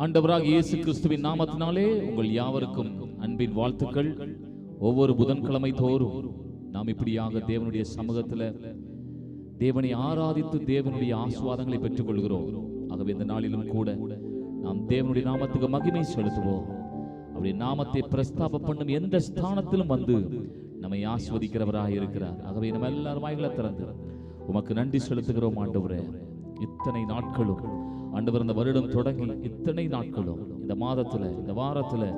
ஆண்டவராக இயேசு கிறிஸ்துவின் நாமத்தினாலே உங்கள் யாவருக்கும் அன்பின் வாழ்த்துக்கள். ஒவ்வொரு புதன்கிழமை தோறும் நாம் இப்படியாக தேவனுடைய சமூகத்தில் தேவனை ஆராதித்து தேவனுடைய ஆசீர்வாதங்களை பெற்றுக் கொள்கிறோம். ஆகவே இந்த நாளிலும் கூட நாம் தேவனுடைய நாமத்துக்கு மகிமை செலுத்துவோம். அவருடைய நாமத்தை பிரஸ்தாப பண்ணும் எந்த ஸ்தானத்திலும் வந்து நம்மை ஆஸ்வதிக்கிறவராக இருக்கிறார். ஆகவே நம்ம எல்லாரும் வாய்களை திறந்து உமக்கு நன்றி செலுத்துகிறோம். ஆண்டவரே, இத்தனை நாட்களும் ஆண்டவர் இந்த வருடம் தொடங்கி இத்தனை நாட்களும் இந்த மாதத்துல இந்த வாரத்துல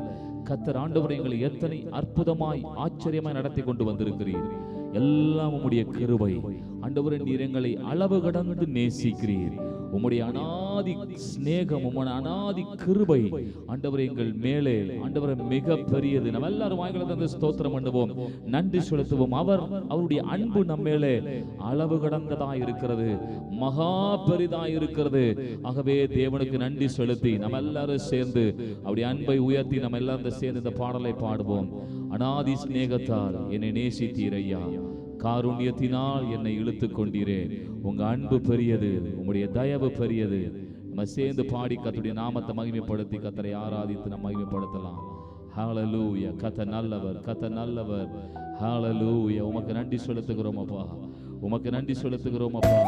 கர்த்தர் ஆண்டவர் எங்களை எத்தனை அற்புதமாய் ஆச்சரியமாய் நடத்தி கொண்டு வந்திருக்கிறீர். எல்லாம் உம்முடைய கிருபை. ஆண்டவரே, நீர் எங்களை அளவு கடந்து நேசிக்கிறீர். உம்முடைய அநாதி ஸ்நேகம், உம்முடைய அநாதி கிருபை ஆண்டவரே எங்கள் மேலே ஆண்டவரே மிக பெரியது. நம்ம எல்லாரும் வாய்களை தந்து ஸ்தோத்திரம் பண்ணுவோம், நன்றி செலுத்துவோம். அவருடைய அன்பு நம்ம மேலே அளவு கடந்ததா இருக்கிறது, மகா பெரிதா இருக்கிறது. ஆகவே தேவனுக்கு நன்றி செலுத்தி நம்ம எல்லாரும் சேர்ந்து அவருடைய அன்பை உயர்த்தி நம்ம எல்லாரும் சேர்ந்து இந்த பாடலை பாடுவோம். அநாதி ஸ்நேகத்தால் என்னை நேசித்தீர் ஐயா, காருண்யத்தினால் என்னை இழுத்து கொண்டீரே. உங்க அன்பு பெரியது, உங்களுடைய தயவு பெரியது. நம்ம சேர்ந்து பாடி கர்த்தருடைய நாமத்தை மகிமைப்படுத்தி கர்த்தரை ஆராதித்து நம்ம மகிமைப்படுத்தலாம். ஹல்லேலூயா. கர்த்தர் நல்லவர், கர்த்தர் நல்லவர். ஹல்லேலூயா. உமக்கு நன்றி செலுத்துகிறோம் அப்பா, உமக்கு நன்றி செலுத்துகிறோம் அப்பா.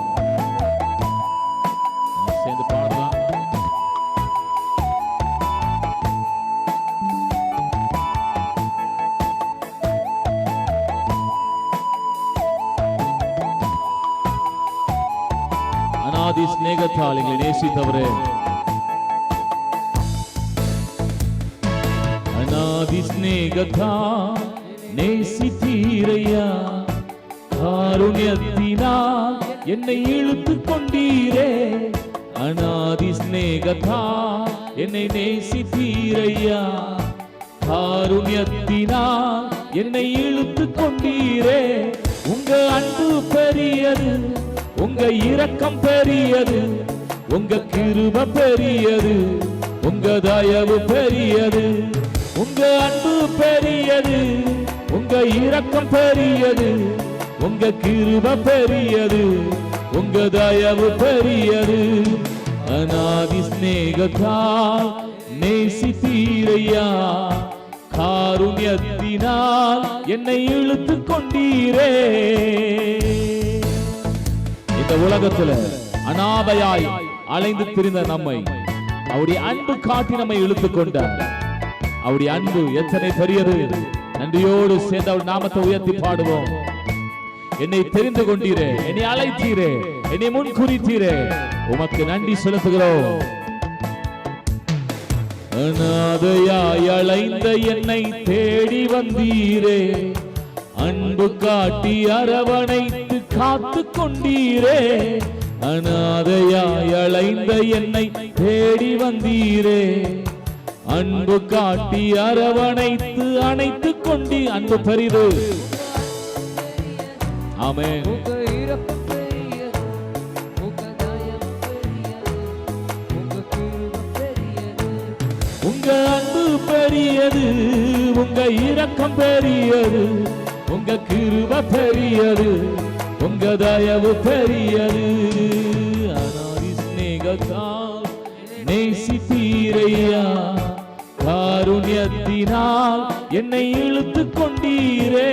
சேர்ந்து பாடலாம். அநாதி ஸ்நேகத்தால் எங்களை நேசித்தவரே, அநாதி ஸ்நேகத்தால் நேசித்தீரையா, காருண்யத்தினால் என்னை இழுத்து கொண்டீரே. அநாதி ஸ்நேகத்தால் என்னை நேசித்தீரையா, காருண்யத்தினால் என்னை இழுத்து கொண்டீரே. உங்க அன்பு பெரியது, உங்க இரக்கம் பெரியது, உங்க கிருபை பெரியது, உங்க தயவு பெரியது. உங்க அன்பு பெரியது, உங்க இரக்கம் பெரியது, உங்க கிருபை பெரியது, உங்க தயவு பெரியது. அநாதி ஸ்நேகத்தால் நேசித்தீரையா, காருண்யத்தினால் என்னை இழுத்து கொண்டீரே. இந்த உலகத்துல அநாதையாய் அலைந்து திரிந்த நம்மை அவருடைய அன்பு காட்டி நம்மை இழுத்து கொண்டார். அவருடைய அன்பு எத்தனை பெரியது. நன்றியோடு சேர்ந்து அவர் நாமத்தை உயர்த்தி பாடுவோம். என்னை தெரிந்து கொண்டீரே, என்னை அழைத்தீரே, என்னை முன் குறித்தீரே, உமக்கு நன்றி செலுத்துகிறோம். அநாதையாய் அலைந்த என்னை தேடி வந்தீரே, அன்பு காட்டி அரவணைத்து காத்து கொண்டீரே. அநாதையாய் அலைந்த என்னை தேடி வந்தீரே, அன்பு காட்டி அரவணைத்து அணைத்து கொண்டி. அன்பு பெரிது. ஆமென். உங்க அன்பு பெரியது, உங்க இரக்கம் பெரியது, உங்க கிருபை பெரியது, உங்க தயவு பெரியது. அநாதி ஸ்நேகத்தால் நேசித்தீரையா, காருண்யத்தினால் என்னை இழுத்து கொண்டீரே.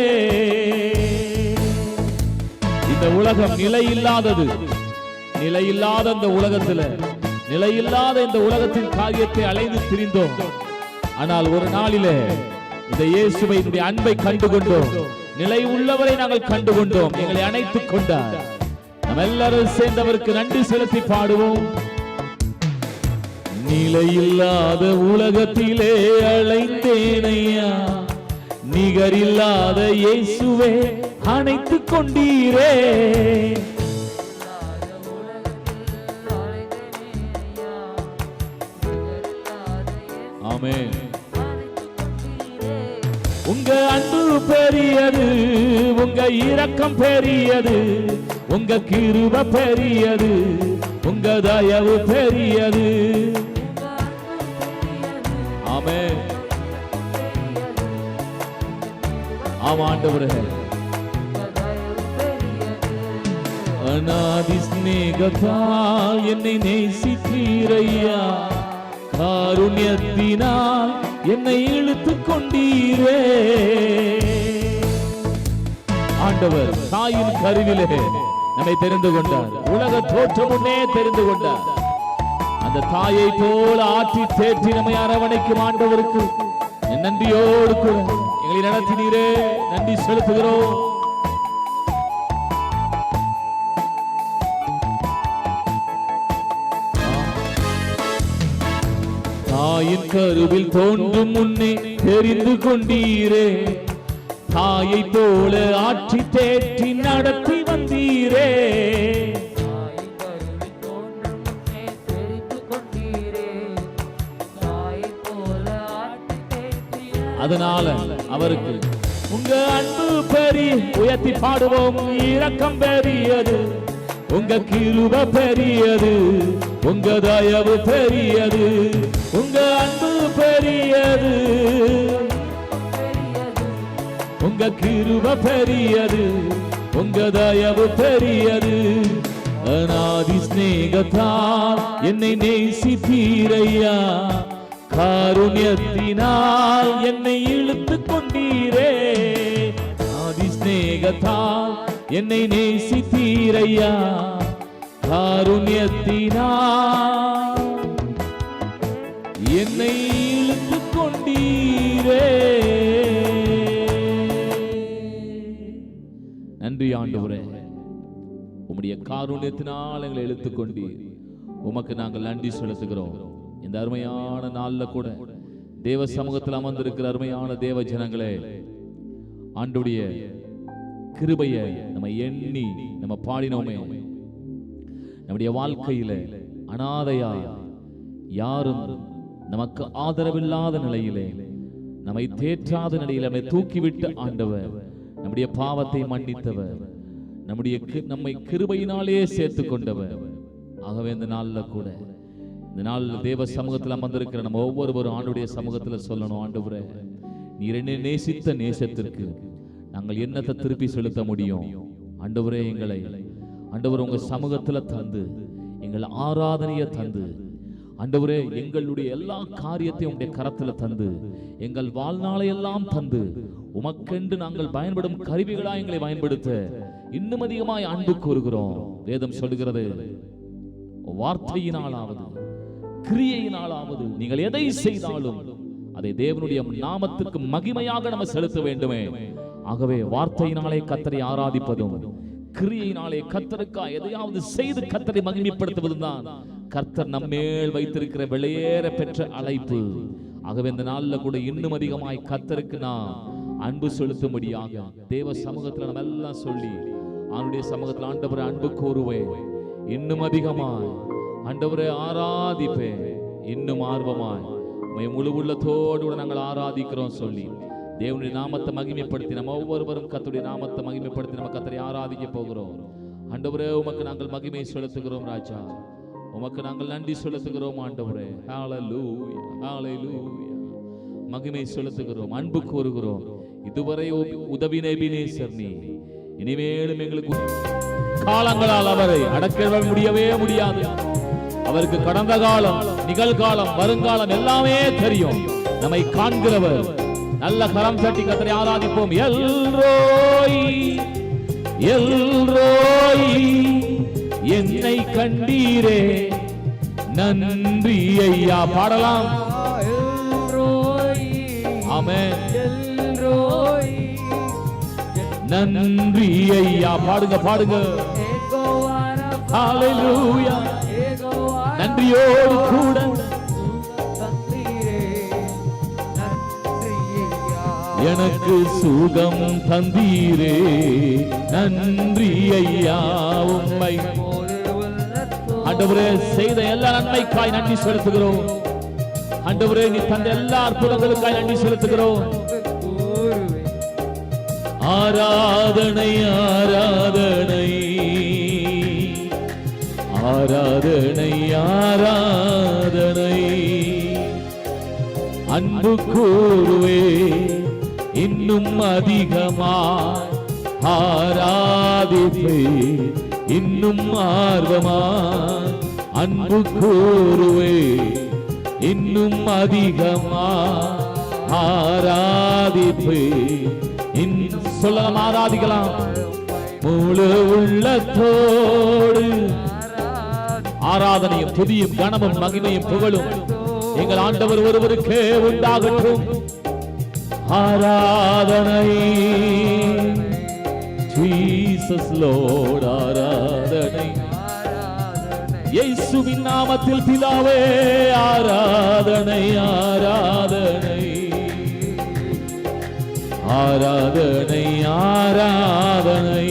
இந்த உலகம் நிலையில்லாதது. நிலையில்லாத இந்த உலகத்துல, நிலையில்லாத இந்த உலகத்தின் காரியத்தை அலைந்து திரிந்தோம். ஆனால் ஒரு நாளிலே இந்த இயேசுவை அன்பை கண்டுகொண்டோம். நிலை உள்ளவரை நாங்கள் கண்டுகொண்டோம். எங்களை அணைத்துக் கொண்டார். நம்ம எல்லாரும் சேர்ந்தவருக்கு நன்றி செலுத்தி பாடுவோம். நிலையில்லாத உலகத்திலே அலைந்தேனையா, நிகரில்லாத இயேசுவே அணைத்துக் கொண்டீரே. ஆமென். உங்க அன்பு பெரியது, உங்க இரக்கம் பெரியது, உங்க கிருபை பெரியது, உங்க தயவு பெரியது. ஆமென். ஆமா ஆண்டவரே. அநாதி ஸ்நேகத்தால் என்னை நேசித்தீரையா, காருண்யத்தினால் என்னை இழுத்துக் கொண்டீரே. ஆண்டவர் தாயின் கருவிலே நம்மை தெரிந்து கொண்டார். உலக தோற்றம் முன்னே தெரிந்து கொண்டார். அந்த தாயை போல ஆற்றி தேற்றி நம்மை அரவணைக்கும் ஆண்டவருக்கு நன்றியோடு கூட எங்களை நடத்தினீரே, நன்றி செலுத்துகிறோம். தாயின் கருவில் தோன்றும் முன்னே தெரிந்து கொண்டீரே, தாயை போல ஆற்றி தேற்றி நடத்தி வந்தீரே. அதனால அவருக்கு உங்க அன்பு பெரிய உயர்த்தி பாடுவோம். இரக்கம் பெரியது, உங்க கிருபை பெரியது, உங்க தயவு பெரியது, உங்க அன்பு பெரியது, உங்க கிருபை பெரியது, உங்க தயவு பெரியது. அநாதி ஸ்நேகத்தால் என்னை நேசித்தீரையா, காருண்யத்தினால் என்னை இழுத்துக் கொண்டீரே. அநாதி ஸ்நேகத்தால் என்னை நேசித்தீரையா, காருண்யத்தினால் என்னை இழுத்துக் கொண்டீரே. நன்றி ஆண்டவரே, உம்முடைய காருண்யத்தினால் எங்களை இழுத்துக் கொண்டீர். உமக்கு நாங்கள் நன்றி செலுத்துகிறோம். இந்த அருமையான நாள்ல கூட தேவ சமூகத்தில் அமர்ந்திருக்கிற அருமையான தேவ ஜனங்களே, ஆண்டுடைய கிருபையை நம்ம எண்ணி நம்ம பாடினோமே. நம்முடைய வாழ்க்கையில அனாதையா யாரும் நமக்கு ஆதரவில்லாத நிலையிலே, நம்மை தேற்றாத நிலையில நம்மை தூக்கிவிட்டு ஆண்டவர் நம்முடைய பாவத்தை மன்னித்தவர், நம்மை கிருபையினாலே சேர்த்து கொண்டவர். ஆகவே இந்த நாள்ல கூட, இந்த நாள் தேவ சமூகத்தில் அமர்ந்திருக்கிற நம்ம ஒவ்வொருவரும் ஆண்டுடைய சமூகத்தில் சொல்லணும், ஆண்டவரே நீர் என்னை நேசித்த நேசத்திற்கு நாங்கள் என்னத்தை திருப்பி செலுத்த முடியும்? ஆண்டவரே எங்களை ஆண்டவர் உங்க சமூகத்துல தந்து, எங்கள் ஆராதனையை தந்து, ஆண்டவரே எங்களுடைய எல்லா காரியத்தையும் உங்களுடைய கரத்துல தந்து, எங்கள் வாழ்நாளை எல்லாம் தந்து, உமக்கென்று நாங்கள் பயன்படும் கருவிகளா எங்களை பயன்படுத்த இன்னும் அதிகமாய் அன்பு கூறுகிறோம். வேதம் சொல்லுகிறது, வார்த்தையினாலாவது கிரியையினாலாவது நீங்கள் எதை செய்தாலும் அதை தேவனுடைய நாமத்துக்கு மகிமையாக நம்ம செலுத்த வேண்டுமே. ஆகவே வார்த்தையினாலே கர்த்தரை ஆராதிப்பதும் கிரியையினாலே கர்த்தருக்கா எதையாவது செய்து கர்த்தரை மகிமைப்படுத்துவதும் தான் கர்த்தர் நம்மேல் வைத்திருக்கிற வெளியேற பெற்ற அழைப்பு. ஆகவே இந்த நாள்ல கூட இன்னும் அதிகமாய் கர்த்தருக்கு நான் அன்பு செலுத்தும்படியாக தேவ சமூகத்துல நம்ம எல்லாம் சொல்லி அவனுடைய சமூகத்தில் ஆண்டவரை அன்பு கூறுவேன், இன்னும் அதிகமாய் ஆண்டவரை ஆராதிப்பேன், இன்னும் ஆர்வமாய் முழு உள்ளத்தோடு நாங்கள் ஆராதிக்கிறோம் சொல்லி தேவனுடைய நாமத்தை மகிமைப்படுத்தி நம்ம ஒவ்வொருவரும் கர்த்தருடைய நாமத்தை மகிமைப்படுத்தி நம்ம கர்த்தரை ஆராதிக்க போகிறோம். ஆண்டவரே உமக்கு நாங்கள் மகிமை செலுத்துகிறோம் ராஜா, உமக்கு நாங்கள் நன்றி செலுத்துகிறோம் ஆண்டவரே. ஹல்லேலூயா ஹல்லேலூயா, மகிமை செலுத்துகிறோம், அன்பு கூறுகிறோம். இதுவரை உதவின எபினேசர் நீ, இனிமேலும் எங்களுக்கு காலங்களால் அவரை அடக்க முடியவே முடியாது. அவருக்கு கடந்த காலம், நிகழ்காலம், வருங்காலம் எல்லாமே தெரியும். நம்மை காண்கிறவர். நல்ல கரம் தட்டி கர்த்தரை ஆராதிப்போம். எல்ரோய் எல்ரோய் என்னை கண்டீரே, நன்றி ஐயா. பாடலாம். ஆமென். நன்றி ஐயா. பாடுங்க பாடுங்க. ஹல்லேலூயா. நன்றியோடு கூட எனக்கு சுகம் தந்தீரே, நன்றி ஐயா. உம்மை ஆண்டவரே செய்த எல்லா நன்மைக்காய் நன்றி செலுத்துகிறோம். ஆண்டவரே நீ தந்த எல்லா அற்புதங்களுக்காய் நன்றி செலுத்துகிறோம். ஆராதனை ஆராதனை ஆராதனை ஆராதனை, அன்பு கூறுவே இன்னும் அதிகமாய் ஆராதிப்பே, இன்னும் ஆர்வமாய் அன்பு கூறுவே இன்னும் அதிகமா ஆராதிப்பு. சொல்லலாம், ஆராதிக்கலாம். முழு உள்ளத்தோடு ஆராதனையும் துதியும் கனமும் மகிமையும் புகழும் எங்கள் ஆண்டவர் ஒருவருக்கே உண்டாகட்டும். ஆராதனை ஜீசஸ் லோர்ட், ஆராதனை இயேசுவின் நாமத்தில் பிதாவே, ஆராதனை ஆராதனை ஆராதனை ஆராதனை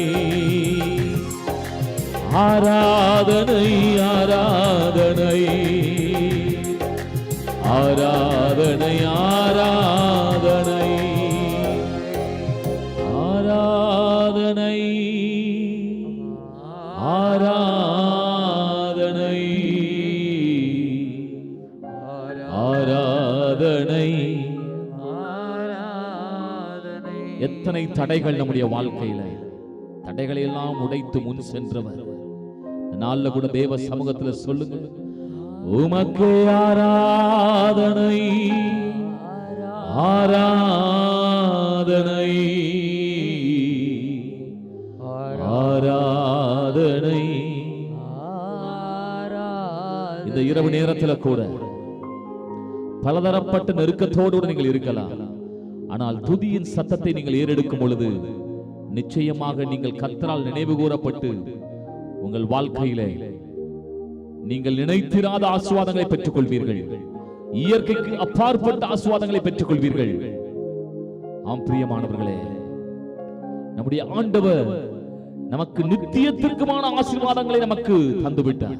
ஆராதனை ஆராதனை ஆராதனை ஆராதனை ஆராதனை ஆராதனை ஆராதனை. எத்தனை தடைகள் நம்முடைய வாழ்க்கையில, தடைகளை எல்லாம் உடைத்து முன் சென்றவர். நாள்ல கூட தேவ சமூகத்துல சொல்லுங்க, உமக்கு ஆராதனை ஆராதனை ஆராதனை. இந்த இரவு நேரத்துல கூட பலதரப்பட்ட நெருக்கத்தோடு நீங்கள் இருக்கலாம். ஆனால் துதியின் சத்தத்தை நீங்கள் ஏறெடுக்கும் பொழுது நிச்சயமாக நீங்கள் கர்த்தரால் நினைவு கூறப்பட்டு உங்கள் வாழ்க்கையிலே நீங்கள் நினைத்திராத ஆசீர்வாதங்களை பெற்றுக் கொள்வீர்கள். இயற்கைக்கு அப்பாற்பட்ட ஆசீர்வாதங்களை பெற்றுக் கொள்வீர்கள். ஆம் பிரியமானவர்களே, நம்முடைய ஆண்டவர் நமக்கு நித்தியத்திற்குமான ஆசீர்வாதங்களை நமக்கு தந்துவிட்டார்.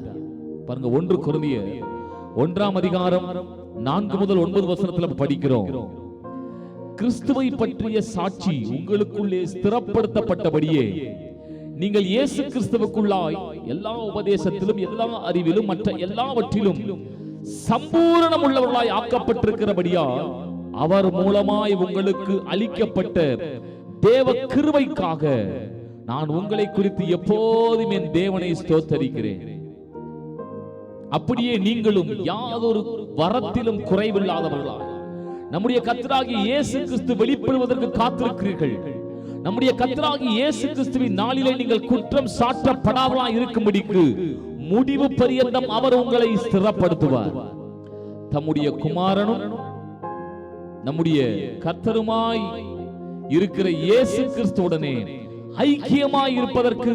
பாருங்க, 1 கொரிந்தியர் 1ஆம் அதிகாரம் 4 முதல் 9 வசனத்தில் படிக்கிறோம். கிறிஸ்துவை பற்றிய சாட்சி உங்களுக்குள்ளே ஸ்திரப்படுத்தப்பட்டபடியே நீங்கள் இயேசு கிறிஸ்துவுக்குள்ளாய் எல்லா உபதேசத்திலும் எல்லா அறிவிலும் மற்ற எல்லாவற்றிலும் சம்பூரணம் உள்ளவர்களாய் ஆக்கப்பட்டிருக்கிறபடியால் அவர் மூலமாய் உங்களுக்கு அளிக்கப்பட்ட தேவ கிருபைக்காக நான் உங்களை குறித்து எப்போதும் என் தேவனை ஸ்தோத்தரிக்கிறேன். அப்படியே நீங்களும் யாதொரு வரத்திலும் குறைவில்லாதவர்களாய் நம்முடைய கர்த்தராகிய இயேசு கிறிஸ்து வெளிப்படுவதற்கு காத்திருக்கிறீர்கள். நம்முடைய கர்த்தராகிய இயேசு கிறிஸ்துவின் நாளிலே நீங்கள் குற்றம் சாட்டப்படாதவர்களாய் இருக்கும்படிக்கு முடிவு பரியந்தம் அவர் உங்களை ஸ்திரப்படுத்துவார். தம்முடைய குமாரனும் நம்முடைய கர்த்தருமாய் இருக்கிற இயேசு கிறிஸ்துவுடனே ஐக்கியமாய் இருப்பதற்கு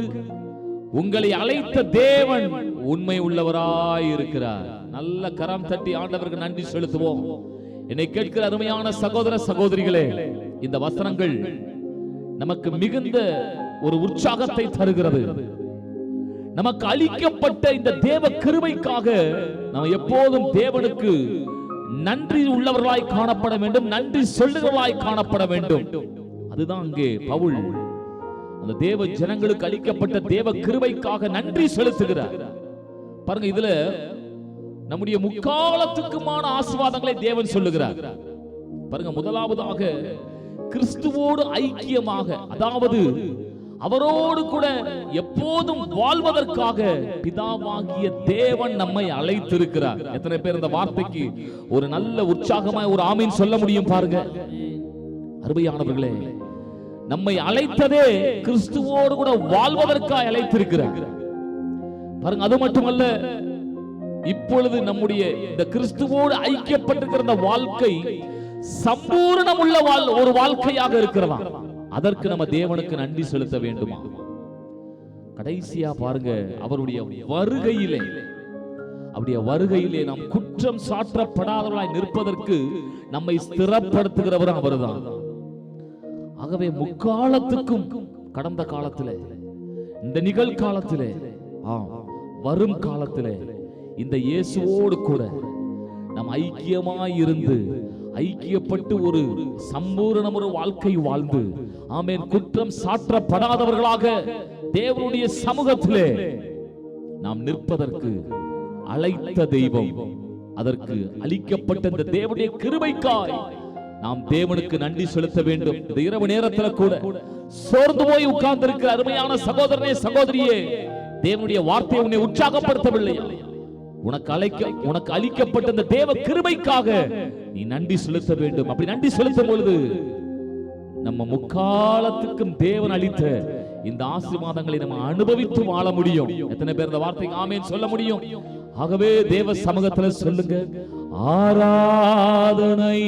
உங்களை அழைத்த தேவன் உண்மை உள்ளவராய் இருக்கிறார். நல்ல கரம் தட்டி ஆண்டவருக்கு நன்றி செலுத்துவோம். என்னை கேட்கிற அருமையான சகோதர சகோதரிகளே, இந்த வசனங்கள் நமக்கு மிகுந்த ஒரு உற்சாகத்தை தருகிறது. நமக்கு அளிக்கப்பட்ட இந்த தேவ கிருபைக்காக நாம் எப்போதும் தேவனுக்கு நன்றி உள்ளவர்களாய் காணப்பட வேண்டும், நன்றி சொல்லுகிறவர்களாய் காணப்பட வேண்டும். அதுதான் அங்கே பவுல் அந்த தேவ ஜனங்களுக்கு அளிக்கப்பட்ட தேவ கிருபைக்காக நன்றி செலுத்துகிறார். பாருங்க, இதுல நம்முடைய முக்காலத்துக்குமான ஆசீர்வாதங்களை தேவன் சொல்லுகிறார். பாருங்க, முதலாவதாக கிறிஸ்துவோடு ஐக்கியமாக, அதாவது அவரோடு கூட எப்போதும் வாழ்வதற்காக பிதாவாகிய தேவன் நம்மை அழைத்திருக்கிறார். எத்தனை பேர் இந்த வார்த்தைக்கு ஒரு நல்ல உற்சாகமாய் ஒரு ஆமீன் சொல்ல முடியும்? பாருங்க அருமையானவர்களே, நம்மை அழைத்ததே கிறிஸ்துவோடு கூட வாழ்வதற்காக அழைத்திருக்கிறார். பாருங்க, அது மட்டுமல்ல, இப்பொழுது நம்முடைய இந்த கிறிஸ்துவோடு ஐக்கியப்பட்டிருக்கிற இந்த வாழ்க்கை சம்பூரணம் உள்ள ஒரு வாழ்க்கையாக இருக்கிறதா? அதற்கு நம்ம தேவனுக்கு நன்றி செலுத்த வேண்டுமா? கடைசியா பாருங்க, அவருடைய வருகையிலே நாம் குற்றம் சாட்டப்படாதவர்களாய் நிற்பதற்கு நம்மை ஸ்திரப்படுத்துகிறவர் அவர்தான். ஆகவே முக்காலத்துக்கும், கடந்த காலத்திலே, இந்த நிகழ்காலத்திலே, வரும் காலத்திலே இந்த இயேசுவோடு கூட நாம் ஐக்கியமாய் இருந்து ஐக்கியப்பட்டு ஒரு சம்பூரண ஒரு வாழ்க்கை வாழ்ந்து, ஆமென், குற்றம் சாட்டப்படாதவர்களாக தேவனுடைய சமூகத்திலே நாம் நிற்பதற்கு அழைத்த தெய்வம், அதற்கு அளிக்கப்பட்ட இந்த தேவனுடைய கிருபைக்காய் நாம் தேவனுக்கு நன்றி செலுத்த வேண்டும். இந்த இரவு நேரத்தில் கூட சோர்ந்து போய் உட்கார்ந்து இருக்கிற அருமையான சகோதரனே, சகோதரியே, தேவனுடைய வார்த்தை உன்னை உற்சாகப்படுத்தவில்லையா? உனக்கு அளிக்கப்பட்ட அந்த தேவ கிருபைக்காக நீ நன்றி செலுத்த வேண்டும். அப்படி நன்றி செலுத்தும் பொழுது நம்ம முக்காலத்துக்கும் தேவன் அளித்த இந்த ஆசீர்வாதங்களை நம்ம அனுபவித்து வாழ முடியும். எத்தனை பேர் இந்த வார்த்தைக்கு ஆமென் சொல்ல முடியும்? ஆகவே தேவ சமூகத்துல சொல்லுங்க, ஆராதனை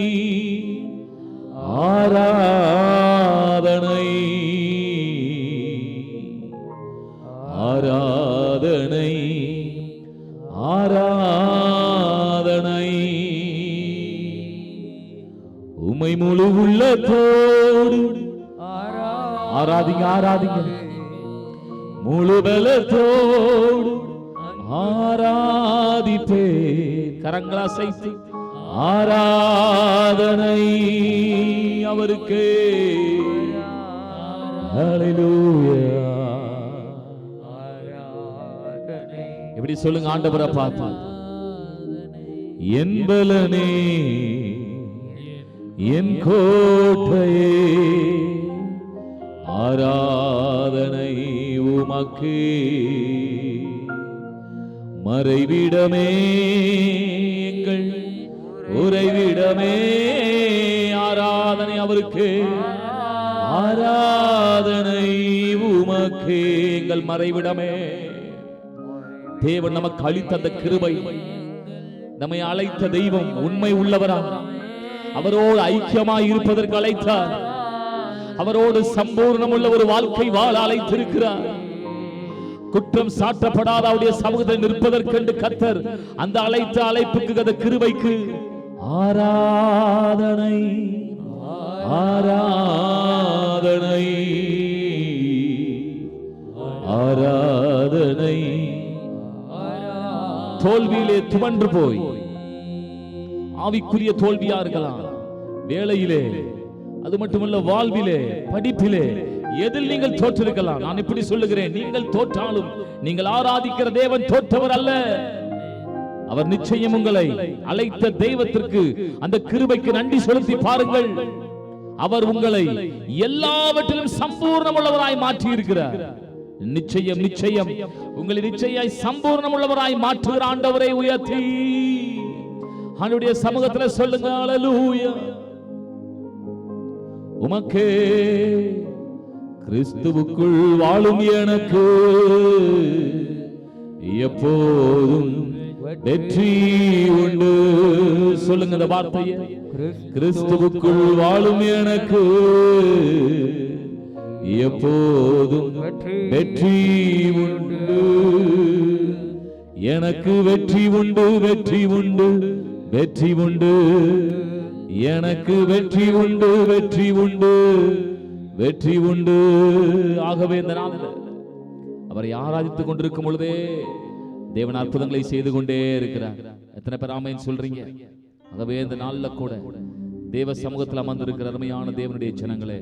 ஆராதனை ஆராதனை ஆராதனை உம்மை முழு உள்ளத்தோடு ஆராதிங்க ஆராதிங்க, முழு பலத்தோடு ஆராதிப்பே. கரங்களா அசைத்து ஆராதனை அவருக்கே. ஹல்லேலூயா. எப்படி சொல்லுங்க ஆண்டவரை பார்த்து, என் பலனே என் கோட்டையே ஆராதனை உமக்கே. மறைவிடமே எங்கள் உறைவிடமே ஆராதனை அவருக்கு. ஆராதனை உமக்கே எங்கள் மறைவிடமே. தேவன் நமக்கு அளித்த அந்த கிருபை, நம்மை அழைத்த தெய்வம் உண்மை உள்ளவரா, அவரோடு ஐக்கியமாய் இருப்பதற்கு அழைத்தார். அவரோடு சம்பூர்ணம் உள்ள ஒரு வாழ்க்கை வாழ அழைத்திருக்கிறார். குற்றம் சாட்டப்படாத அவருடைய சமூகத்தில் நிற்பதற்கென்று கர்த்தர் அந்த அழைத்த அழைப்புக்கு, அந்த கிருபைக்கு ஆராதனை ஆராதனை ஆராதனை. தோல்வியிலே துவண்டு போய், ஆவிக்குரிய தோல்வியா இருக்கலாம், வேலையிலே, அது மட்டுமல்ல வாழ்விலே, படிப்பிலே, எதில் நீங்கள் தோற்றிருக்கலாம். நான் இப்படி சொல்லுகிறேன், நீங்கள் தோற்றாலும் நீங்கள் ஆராதிக்கிற தேவன் தோற்றவர் அல்ல. அவர் நிச்சயம் உங்களை அழைத்த தெய்வத்திற்கு அந்த கிருபைக்கு நன்றி செலுத்தி பாருங்கள். அவர் உங்களை எல்லாவற்றிலும் சம்பூர்ணம் உள்ளவராய் மாற்றி இருக்கிறார். நிச்சயம் நிச்சயம் உங்களை நிச்சயம் சம்பூர்ணம் உள்ளவராய் மாற்றுகிற ஆண்டவரை உயர்த்தி அவருடைய சமூகத்தில் சொல்லுங்க, ஹல்லேலூயா. உமக்கே கிறிஸ்துவுக்குள் வாழும் எனக்கு எப்போதும் வெற்றி உண்டு. சொல்லுங்க அந்த வார்த்தையை, கிறிஸ்துவுக்குள் வாழும் எனக்கு எப்போதும் வெற்றி உண்டு. எனக்கு வெற்றி உண்டு, வெற்றி உண்டு, வெற்றி உண்டு. எனக்கு வெற்றி உண்டு, வெற்றி உண்டு, வெற்றி உண்டு. ஆகவே இந்த நாளில் அவரை ஆராதித்துக் கொண்டிருக்கும் பொழுதே தேவன் அற்புதங்களை செய்து கொண்டே இருக்கிறார். எத்தனை பேர் ஆமென் சொல்றீங்க? ஆகவே இந்த நாளில் கூட தேவ சமூகத்தில் அமர்ந்திருக்கிற அருமையான தேவனுடைய ஜனங்களே,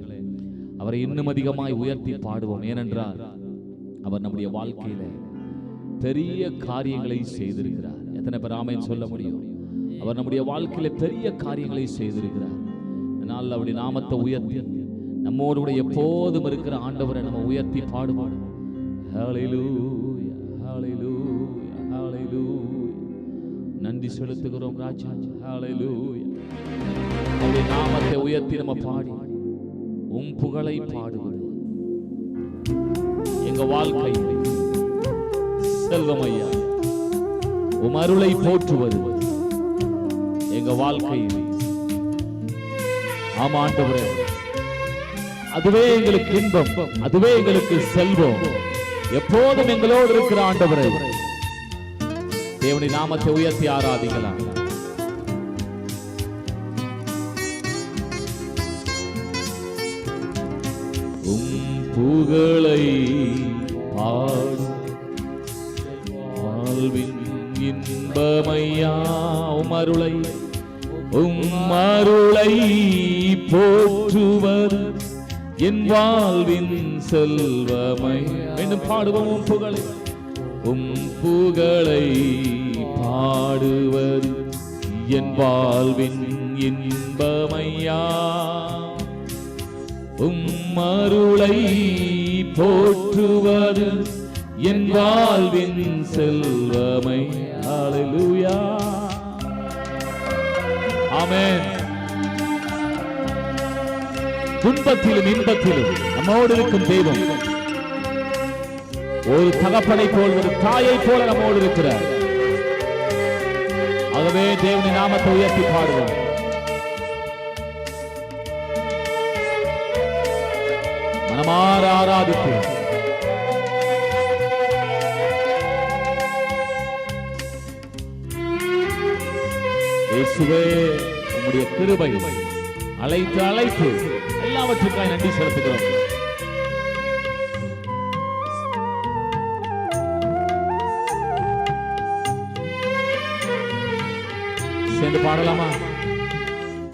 அவரை இன்னும் அதிகமாய் உயர்த்தி பாடுவோம். ஏனென்றால் அவர் நம்முடைய வாழ்க்கையில பெரிய காரியங்களை செய்திருக்கிறார். எத்தனை பேர் ஆமென் சொல்ல முடியும்? அவர் நம்முடைய வாழ்க்கையில பெரிய காரியங்களை செய்திருக்கிறார். இதனால் அவருடைய நாமத்தை உயர்த்தி நம்மோடு கூட எப்போதும் இருக்கிற ஆண்டவரை நம்ம உயர்த்தி பாடுவோம். ஹல்லேலூயா, ஹல்லேலூயா, ஹல்லேலூயா. நன்றி செலுத்துகிறோம் ராஜா. ஹல்லேலூயா. அவருடைய நாமத்தை உயர்த்தி நம்ம பாடி உம் புகழை பாடுவது எங்க வாழ்க்கை செல்வமையா. உம் அருளை போற்றுவது எங்க வாழ்க்கையில். ஆமா ஆண்டவரே, அதுவே எங்களுக்கு இன்பம், அதுவே எங்களுக்கு செல்வம். எப்போதும் எங்களோடு இருக்கிற ஆண்டவரே, தேவனுடைய நாமத்தை உயர்த்தி ஆராதிக்கலாம். உம் புகழை பாடும் வாழ்வின் இன்பமையா. உம் அருளை போற்றுவது என் வாழ்வின் செல்வமை. மீண்டும் பாடுவோம். உம் புகழை பாடுவது என் வாழ்வின் இன்பமையா. உம் அருளை போற்றுவது என் வாழ்வின் செல்வமையா. ஹalleluya. ஆமென். துன்பத்திலும் இன்பத்திலும் நம்மோடு இருக்கும் தெய்வம் ஒரு தகப்பனை போல் ஒரு தாயை போல நம்மோடு இருக்கிறார். ஆகவே தேவனின் நாமத்தை உயர்த்தி பாடுவோம். மனமார ஆராதிப்போம். இயேசுவே, உம்முடைய கிருபை அழைத்து அழைத்து எல்லாவற்றுக்காக நன்றி செலுத்துகிறோம். சேர்ந்து பாடலாமா?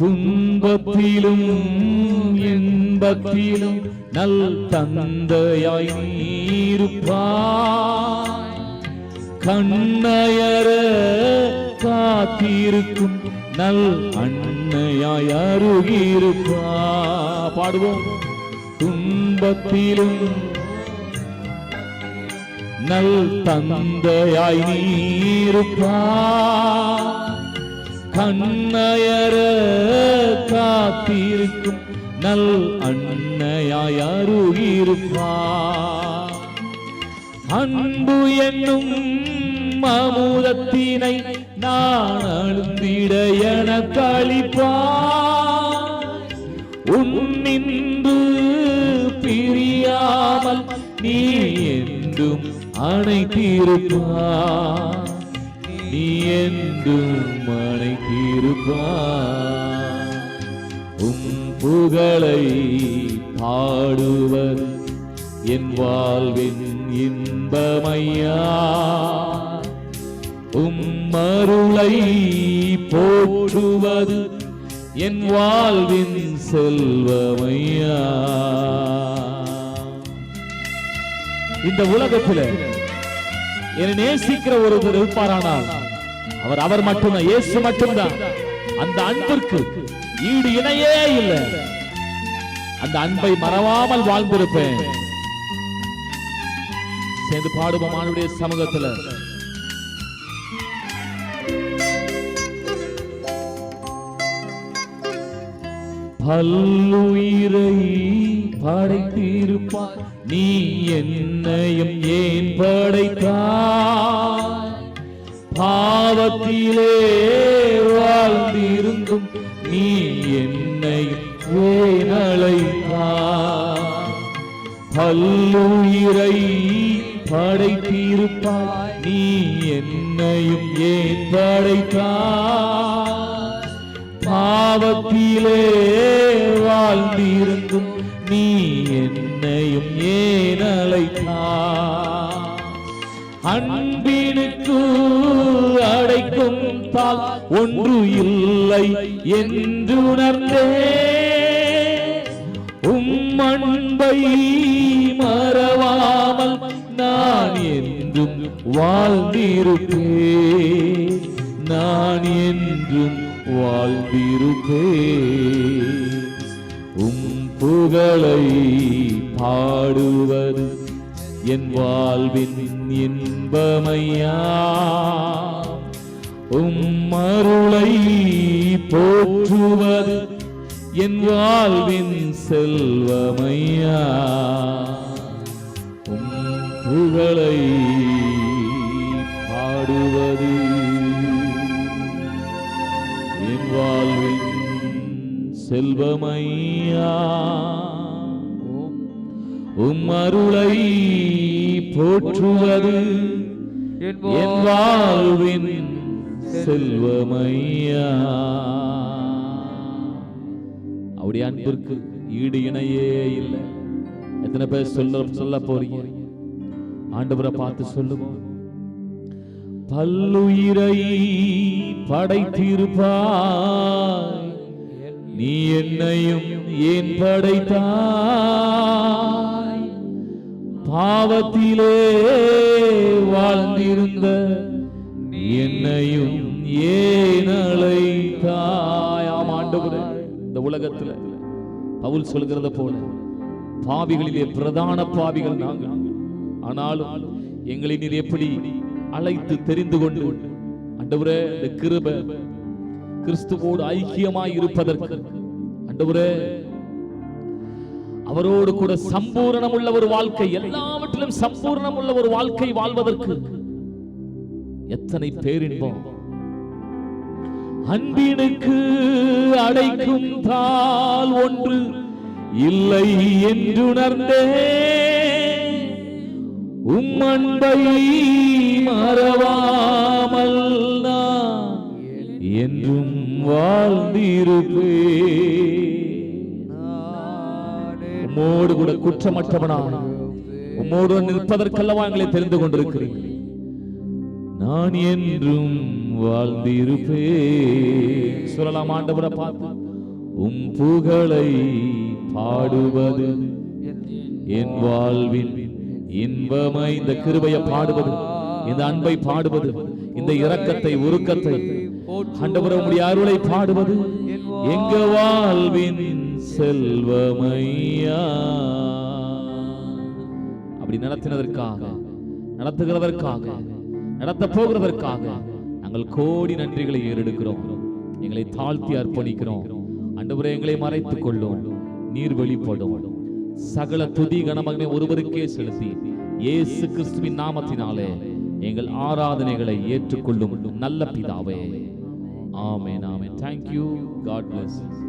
துன்பத்திலும் இன்பத்திலும் நல் தந்தையாய் நீருப்பாய், கண்ணயர காத்திருக்கும் நல் அன்னையாய் அருகிருப்பாய். பாடுவோம். துன்பத்திலும் நல் தந்தையாய் நீருப்பாய், கண்ணயர காத்திருக்கும் நல் அன்னையாய் அருகிருப்பார். அன்பு என்னும் அமுதத்தினை நான் அழுந்திட எனக்கு அளிப்பார், உன்னின்று பிரியாமல் நீ என்றும் அணைத்திருப்பார், நீ என்றும் அணைத்திருப்பார். உம் புகழை பாடுவது என் வாழ்வின் இன்பமையா, உம் அருளை போற்றுவது என் வாழ்வின் செல்வமையா. இந்த உலகத்தில் என்னை நேசிக்கிற ஒருவர் இருப்பாரானால் அவர் மட்டும்தான், இயேசு மட்டும்தான். அந்த அன்பிற்கு ஈடு இணையே இல்லை. அந்த அன்பை மறவாமல் வாழ்ந்திருப்பேன். சேர்ந்து பாடுவோம் ஆண்டவருடைய சமூகத்தில். பல்லுயிரை படைத்திருப்பாய், நீ என்னையும் ஏன் படைத்தாய், பாவத்திலே வாழ்ந்திருந்தும் நீ என்னையும் ஏன் அழைத்தாய். பல்லுயிரை படைத்திருப்பாய், நீ என்னையும் ஏன் படைத்தாய், பாவத்திலே வாழ்ந்திருந்தும் நீ என்னையும் ஏன் அழைத்தாய். அன்பினுக்கு அடைக்கும் தாள் ஒன்று இல்லை என்று உணர்ந்தே, உம் அன்பை மறவாமல் நான் என்றும் வாழ்ந்திருப்பேன், நான் என்றும் வாழ்ந்திருப்பேன். உம் புகழை பாடுவது என் வாழ்வின் இன்பமையா, உம் அருளை போற்றுவது என் வாழ்வின் செல்வமையா. உம் புகழை பாடுவது என் வாழ்வின் செல்வமையா, உம் அருளை போற்றுவது என் வாழ்வின் செல்வமையா. அவருடைய அன்பிற்கு ஈடு இணையே இல்லை. எத்தனை பேர் சொல்ல போறீங்க? ஆண்டவரை பார்த்து சொல்லுவோம். பல்லுயிரை படைத்திருப்பாய், நீ என்னையும் ஏன் படைத்தாய், பாவத்திலே வாழ்ந்திருந்த என்னையும் ஏன் அழைத்தாய். ஆம் ஆண்டவரே, இந்த உலகத்துல பவுல் சொல்கிறத போல பாவிகளிலே பிரதான பாவிகள் நாங்கள். ஆனாலும் எங்களை நீர் எப்படி அழைத்து தெரிந்து கொண்டு ஆண்டவரே, இந்த கிருபை கிறிஸ்துவோடு ஐக்கியமாய் இருப்பதற்கு, ஆண்டவரே, அவரோடு கூட சம்பூரணம் உள்ள ஒரு வாழ்க்கை, எல்லாவற்றிலும் சம்பூரணம் உள்ள ஒரு வாழ்க்கை வாழ்வதற்கு எத்தனை பேரின்பம். அன்பினுக்கு அடைக்கும் தாள் ஒன்று இல்லை என்றுணர்ந்தே உம் அன்பை மறவாமல் நான் என்றும் வாழ்ந்திருப்பே. உம்மோடு கூட குற்றமற்றவனான உம்மோடு நிற்பதற்கல்லவா எங்களை தெரிந்து கொண்டிருக்கிறேன். நான் என்றும் வாழ்ந்திருப்பே. சொல்லலாம், ஆண்டவரை பார்த்து உம் புகழை பாடுவது என் வாழ்வின் இன்பமை. இந்த கிருபையை பாடுவது, இந்த அன்பை பாடுவது, இந்த இரக்கத்தை உருக்கத்தை, ஆண்டவரே உம்முடைய அருளை பாடுவது எங்க வாழ்வின் செல்வமையா. அப்படி நடத்தினதற்காக, நடத்துகிறதற்காக, நடத்த போகிறதற்காக நாங்கள் கோடி நன்றிகளை ஏறெடுக்கிறோம். எங்களை தாழ்த்தி அர்ப்பணிக்கிறோம். ஆண்டவரே, எங்களை மறைத்துக் கொள்ளும், நீர் வெளிப்படும். சகல துதி கனமகிமை ஒருவருக்கே செலுத்தி இயேசு கிறிஸ்துவின் நாமத்தினாலே எங்கள் ஆராதனைகளை ஏற்றுக்கொள்ளும் நல்ல பிதாவே. ஆமென், ஆமென். Thank you. God bless you.